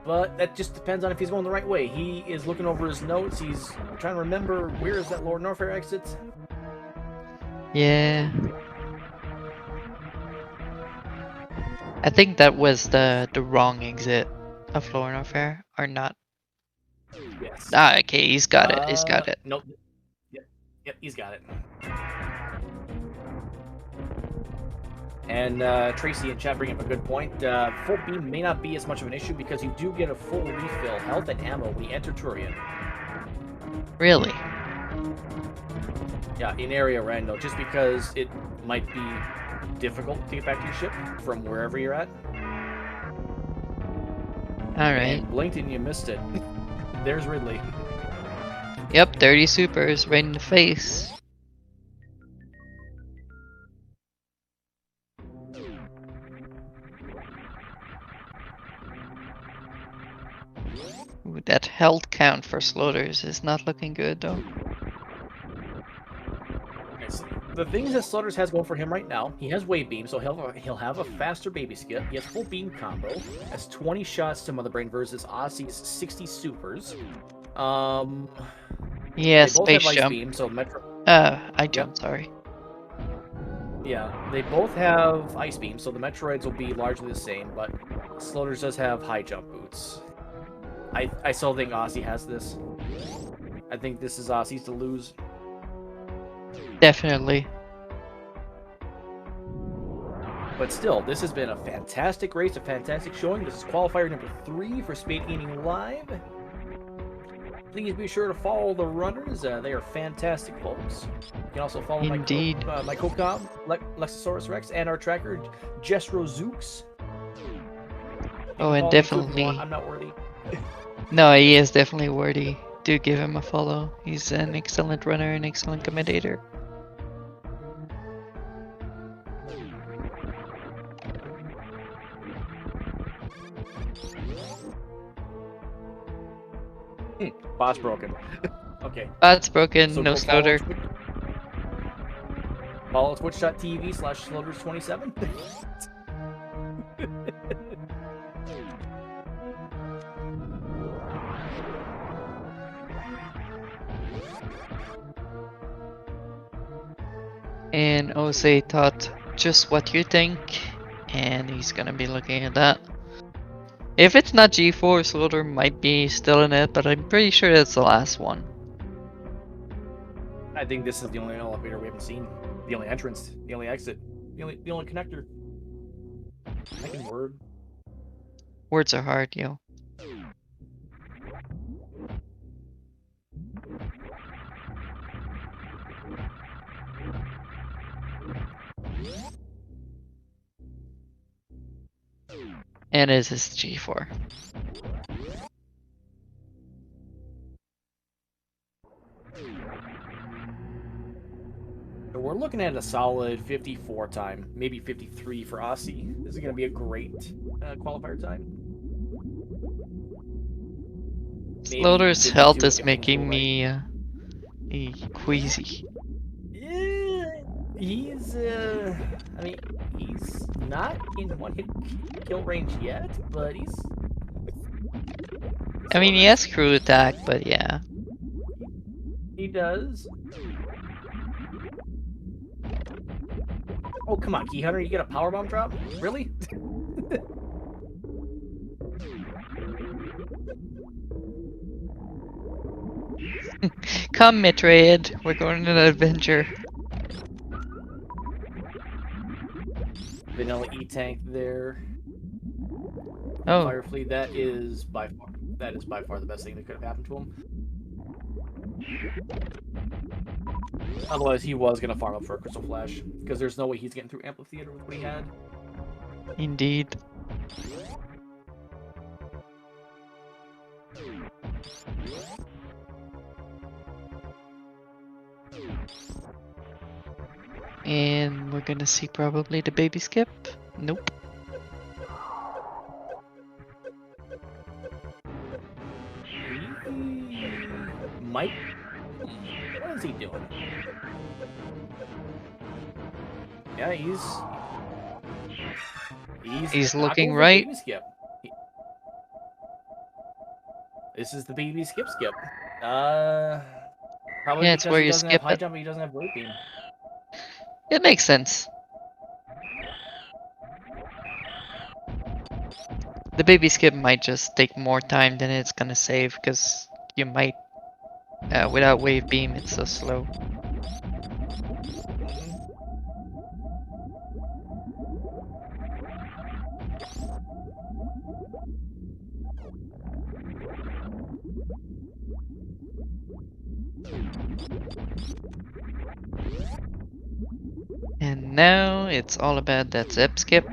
But that just depends on if he's going the right way. He is looking over his notes. He's trying to remember where is that Lord Norfair exit. Yeah. I think that was the wrong exit of Lower Norfair, or not. Yes. Ah, okay, he's got it. He's got it. Nope. Yep, he's got it. And Tracy in chat bringing up a good point. Full beam may not be as much of an issue because you do get a full refill health and ammo when you enter Turian. Really? Yeah, in area random, just because it might be difficult to get back to your ship from wherever you're at. Alright. And blinked and you missed it. There's Ridley. Yep, 30 supers right in the face. Ooh, that health count for Slaughters is not looking good though. Okay, so the things that Slutters has going for him right now, he has wave beam, so he'll have a faster baby skip. He has full beam combo. Has 20 shots to Mother Brain versus Aussie's 60 supers. Yeah, they both space have ice jump. beam, so Metro. I jumped, sorry. Yeah, they both have ice beam, so the Metroids will be largely the same, but Slutters does have high jump boots. I still think Aussie has this. I think this is Aussie's to lose. Definitely. But still, this has been a fantastic race, a fantastic showing. This is qualifier number 3 for SpeedGaming Live. Please be sure to follow the runners. They are fantastic folks. You can also follow Indeed. my co-com, Lexosaurus Rex, and our tracker, Jestro Zooks. Oh, and definitely. I'm not worthy. No, he is definitely worthy. Do give him a follow. He's an excellent runner and excellent commentator. Bot's broken. Okay. Bot's broken, So no go Slaughter. Follow twitch.tv/Slaughter27. And Ose thought just what you think, and he's gonna be looking at that. If it's not G4, Slaughter might be still in it, but I'm pretty sure that's the last one. I think this is the only elevator we haven't seen. The only entrance, the only exit, the only connector. Second word. Words are hard, yo. And is this G4? we're looking at a solid 54 time, maybe 53 for Aussie. This is going to be a great qualifier time. Maybe Slaughter's 52 health if is things go making right. me queasy. Yeah, he's I mean, he's not in one-hit kill range yet, but he's. I mean, he has crew attack, but yeah. He does. Oh, come on, Key Hunter, you get a powerbomb drop? Really? Come, Metroid, we're going on an adventure. Vanilla E-Tank there. Oh, Fire Fleet, that is by far the best thing that could have happened to him. Otherwise, he was gonna farm up for a Crystal Flash, because there's no way he's getting through Amphitheater with what he had. indeed. And we're gonna see probably the baby skip. Nope. Mike, what is he doing? Yeah, He's not looking going for right. baby skip. This is the baby skip. Probably Yeah, it's because where he you doesn't have skip high it. jump, and he doesn't have blade beam. It makes sense. The baby skip might just take more time than it's gonna save, because you might, without wave beam, it's so slow. And now it's all about that zip skip.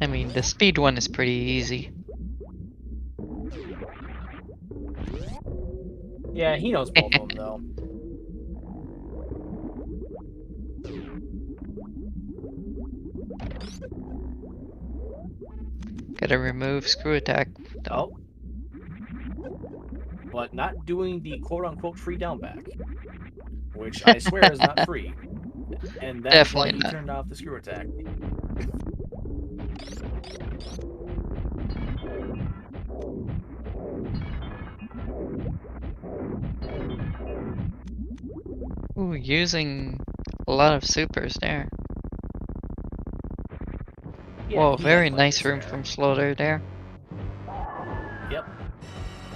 I mean, the speed one is pretty easy. Yeah, he knows both of them though. Gotta remove screw attack. Oh. But not doing the quote-unquote free down back, which I swear is not free. And that is why Definitely he not. turned off the screw attack. Ooh, using a lot of supers there. Yeah, Whoa, he had very plenty to nice room spare. from Slaughter there. Yep.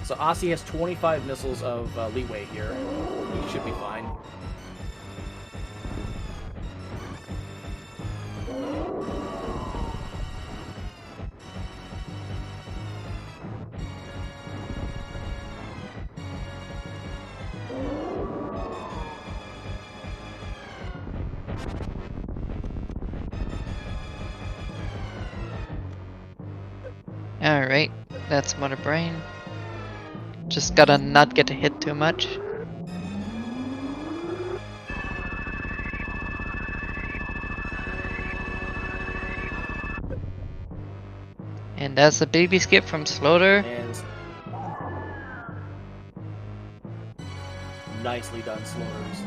So Aussie has 25 missiles of leeway here. He should be fine. Alright, that's Mother Brain. Just gotta not get hit too much. And that's a baby skip from Slaughter. And nicely done, Slaughters.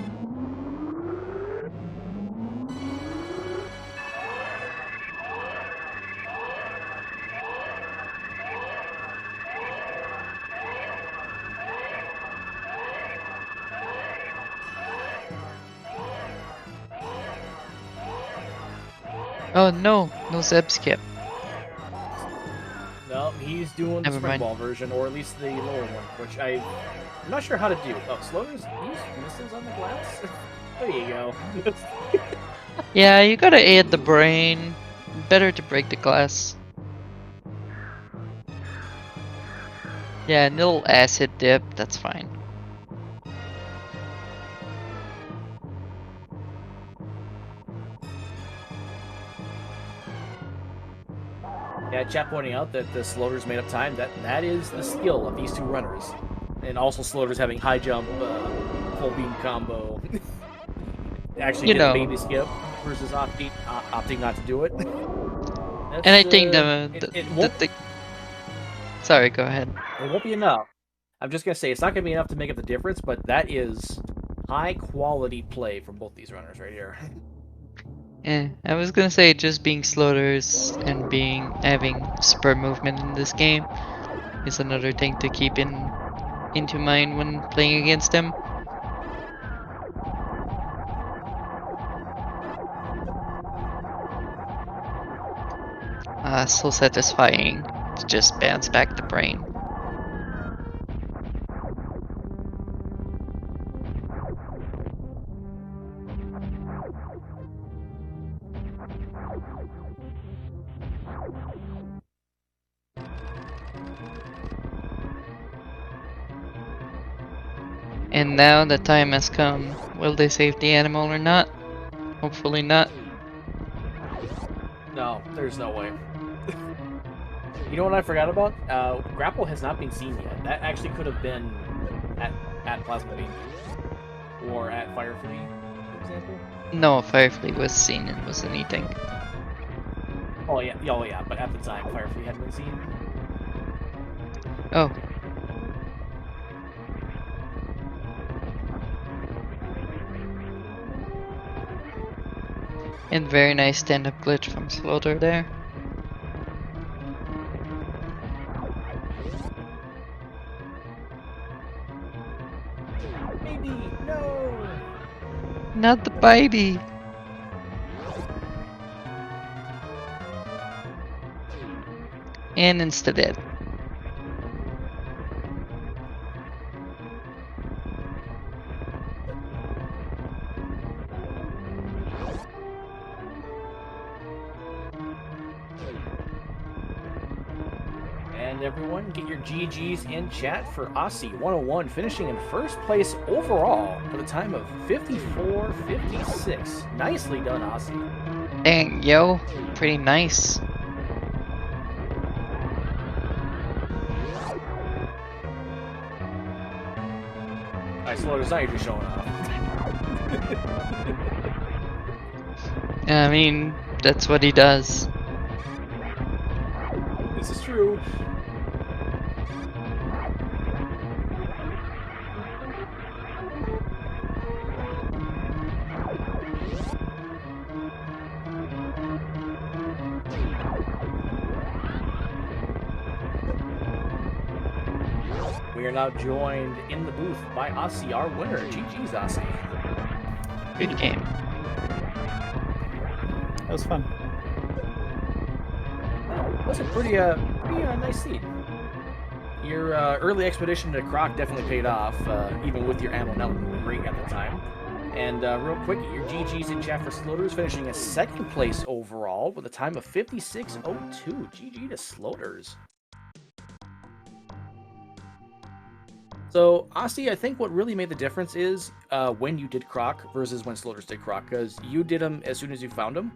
Oh no, no Zeb skip. No, he's doing the Never spring mind. ball version, or at least the lower one, which I'm not sure how to do. Oh, Slaughters use missiles on the glass? There you go. Yeah, you gotta aid the brain. Better to break the glass. Yeah, little acid dip, that's fine. Yeah, chat pointing out that the Slaughters made up time. That is the skill of these two runners. And also Slaughter's having high jump, full beam combo. Actually You did the know, baby skip versus opting not to do it. That's, and I think it won't sorry, go ahead. it won't be enough. I'm just gonna say it's not gonna be enough to make up the difference, but that is high quality play from both these runners right here. I was gonna say just being slotters and having spur movement in this game is another thing to keep into mind when playing against them. So satisfying to just bounce back the brain. And now the time has come. Will they save the animal or not? Hopefully not. No, there's no way. You know what I forgot about? Grapple has not been seen yet. That actually could have been at Plasma Beam or at Firefly, for example. No, Firefly was seen and wasn't eating. Oh yeah, but at the time Firefly hadn't been seen. Oh. And very nice stand-up glitch from Slaughter there. Maybe no. Not the bitey. And insta-dead. And everyone, get your GGs in chat for Aussie 101 finishing in first place overall with a time of 54:56. Nicely done, Aussie. Dang, yo. Pretty nice. Alright, Slaughter's not you're just showing off. I mean, that's what he does. This is true. We are now joined in the booth by Aussie, our winner. GG's, Aussie. Good game. That was fun. That's a pretty nice seed. Your early expedition to Croc definitely paid off, even with your ammo not looking great at the time. And real quick, your GG's in chat for Sloters, finishing in second place overall with a time of 56:02. GG to Sloters. So, Aussie, I think what really made the difference is when you did Croc versus when Sloters did Croc, because you did them as soon as you found them.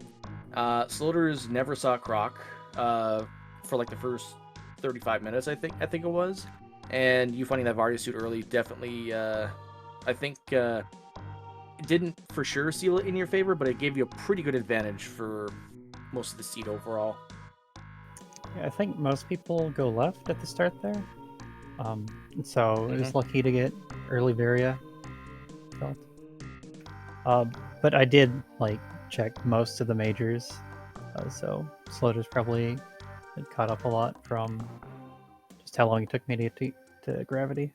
Sloters never saw Croc for like the first 35 minutes, I think it was. And you finding that Varya suit early definitely, I think, it didn't for sure seal it in your favor, but it gave you a pretty good advantage for most of the seed overall. Yeah, I think most people go left at the start there. So I was lucky to get early Varia. Felt. But I did like check most of the majors, so Sloters probably had caught up a lot from just how long it took me to get to Gravity.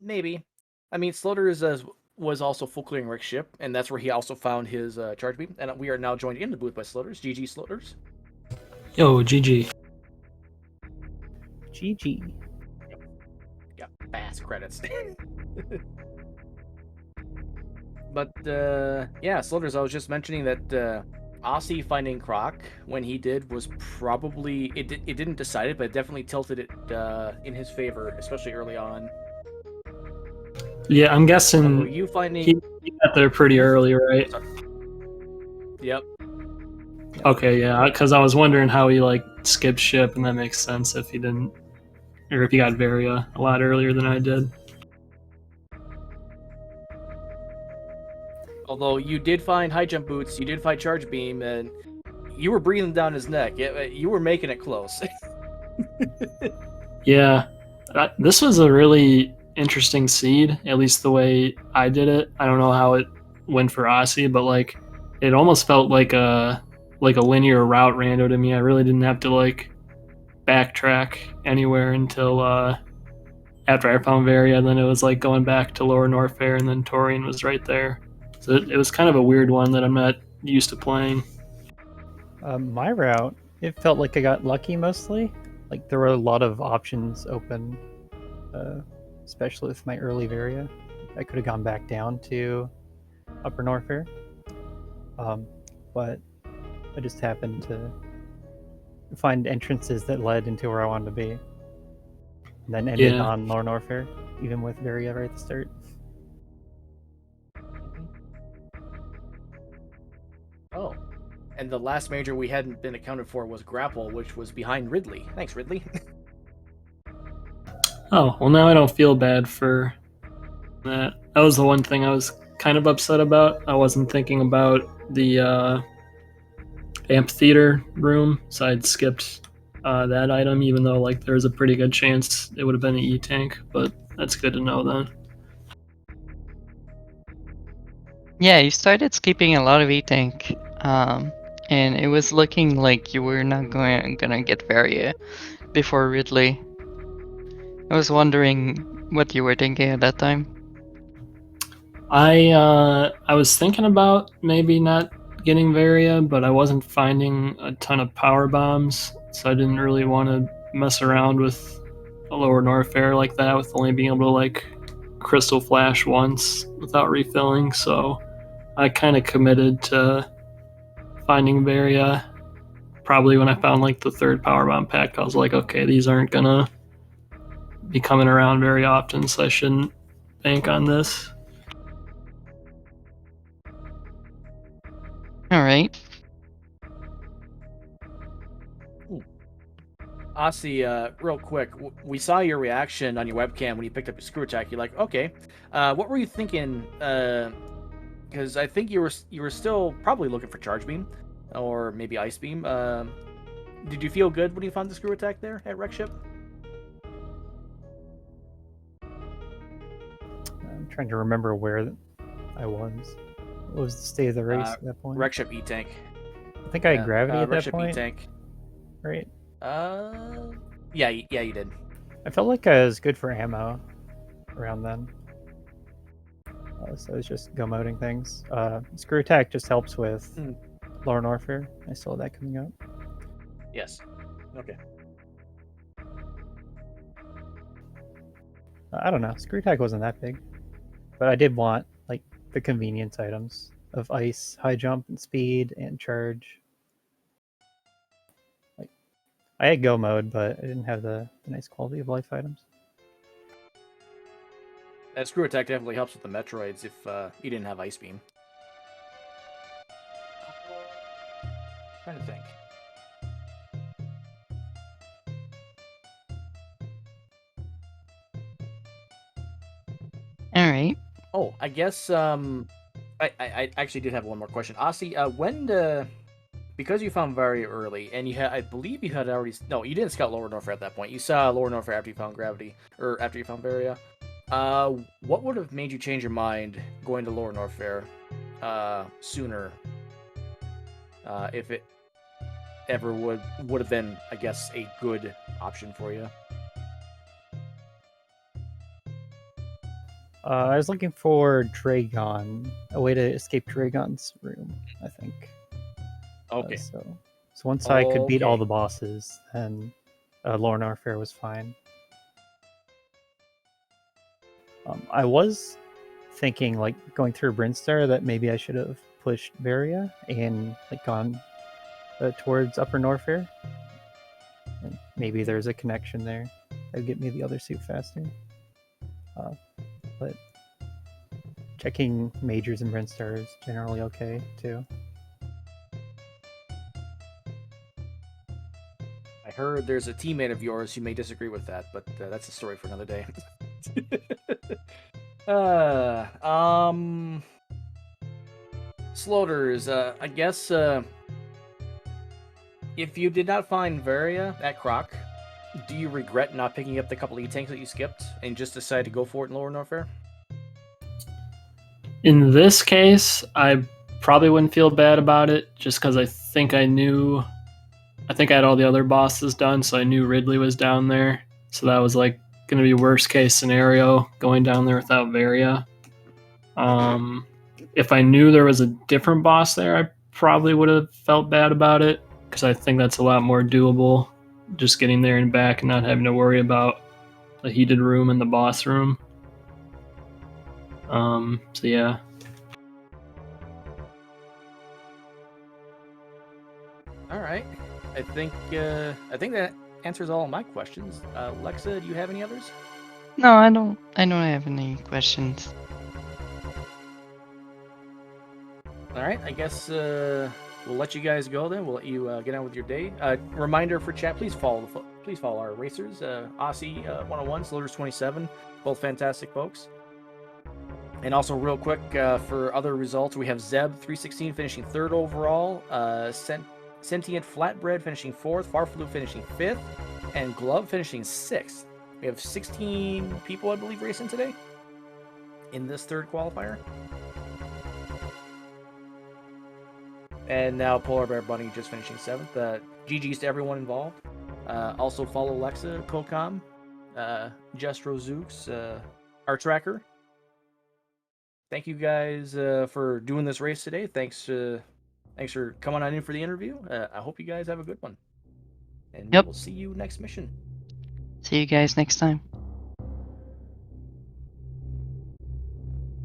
Maybe. I mean, Sloters was also full clearing Rick's ship, and that's where he also found his charge beam. And we are now joined in the booth by Sloters. GG Sloters. Yo, GG. GG. Yeah, fast credits. But yeah, Sloters, I was just mentioning that Aussie finding Croc when he did was probably it didn't decide it, but it definitely tilted it in his favor, especially early on. Yeah, I'm guessing You finding he got there pretty early, right? Yep. Okay, yeah, because I was wondering how he like skipped ship, and that makes sense if he didn't, or if he got Varia a lot earlier than I did. Although you did find high jump boots, you did find charge beam, and you were breathing down his neck. You were making it close. Yeah, this was a really interesting seed, at least the way I did it. I don't know how it went for Aussie, but like it almost felt like a linear route rando to me. I really didn't have to like backtrack anywhere until after I found Varia. Then it was like going back to Lower Norfair, and then Torian was right there. So it was kind of a weird one that I'm not used to playing. My route, it felt like I got lucky mostly. Like there were a lot of options open, especially with my early Varia. I could have gone back down to Upper Norfair, but I just happened to find entrances that led into where I wanted to be, and then ended Yeah. on Lower Norfair, even with Varia right at the start. Oh. And the last major we hadn't been accounted for was Grapple, which was behind Ridley. Thanks, Ridley. Oh, well, now I don't feel bad for that. That was the one thing I was kind of upset about. I wasn't thinking about the amphitheater room, so I'd skipped that item, even though like there was a pretty good chance it would have been an E-tank, but that's good to know then. Yeah, you started skipping a lot of E-Tank, and it was looking like you were not gonna get Varia before Ridley. I was wondering what you were thinking at that time. I was thinking about maybe not getting Varia, but I wasn't finding a ton of power bombs, so I didn't really want to mess around with a Lower Norfair like that, with only being able to like crystal flash once without refilling. So I kind of committed to finding Varia. Probably when I found like the third power bomb pack, I was like, okay, these aren't gonna be coming around very often, so I shouldn't bank on this. All right. Aussie, real quick, we saw your reaction on your webcam when you picked up your screw attack. You're like, okay, what were you thinking? Because I think you were still probably looking for charge beam, or maybe ice beam. Did you feel good when you found the screw attack there at Wreck Ship? I'm trying to remember where I was. What was the state of the race at that point? Wreck Ship E-tank. I think I had gravity at Wreck that Ship point, E-tank. right? Yeah, you did. I felt like I was good for ammo around then. So I was just go moding things. Screw attack just helps with Lower Norfair. I saw that coming up. Yes. Okay. I don't know. Screw attack wasn't that big, but I did want like the convenience items of ice, high jump, and speed, and charge. Like I had go mode, but I didn't have the nice quality of life items. That screw attack definitely helps with the Metroids if you didn't have ice beam. Trying to think. All right. Oh, I guess I actually did have one more question. Aussie, because you found very early, and I believe you had already. No, you didn't scout Lower Norfair at that point. You saw Lower Norfair after you found Gravity, or after you found Varia. What would have made you change your mind going to Lower Norfair sooner? If it ever would have been, I guess, a good option for you. I was looking for Dragon, a way to escape Dragon's room, I think. Okay. So once I could beat all the bosses, then Lower Norfair was fine. I was thinking, like, going through Brinstar, that maybe I should have pushed Varia and like gone towards Upper Norfair. And maybe there's a connection there that would get me the other suit faster. But checking majors and Brinstar is generally okay too. heard there's a teammate of yours who may disagree with that, but that's a story for another day. Sloters, I guess if you did not find Varia at Croc, do you regret not picking up the couple E-tanks that you skipped and just decided to go for it in Lower Norfair? In this case, I probably wouldn't feel bad about it, just because I think I had all the other bosses done, so I knew Ridley was down there. So that was like going to be worst case scenario, going down there without Varia. If I knew there was a different boss there, I probably would have felt bad about it, because I think that's a lot more doable, just getting there and back and not having to worry about the heated room and the boss room. So yeah. All right. I think that answers all of my questions. Lexa, do you have any others? No, I don't have any questions. All right. I guess we'll let you guys go then. We'll let you get on with your day. Reminder for chat: please follow our racers, Aussie 101, Sloters 27, both fantastic folks. And also, real quick, for other results, we have Zeb 316 finishing 3rd overall, Sentient Flatbread finishing 4th, Farflu finishing 5th, and Glove finishing 6th. We have 16 people, I believe, racing today in this 3rd qualifier. And now Polar Bear Bunny just finishing 7th. GG's to everyone involved. Also follow Lexa, Kokam, Jestro Zooks, our tracker. Thank you guys for doing this race today. Thanks for coming on in for the interview. I hope you guys have a good one. And Yep. we'll see you next mission. See you guys next time.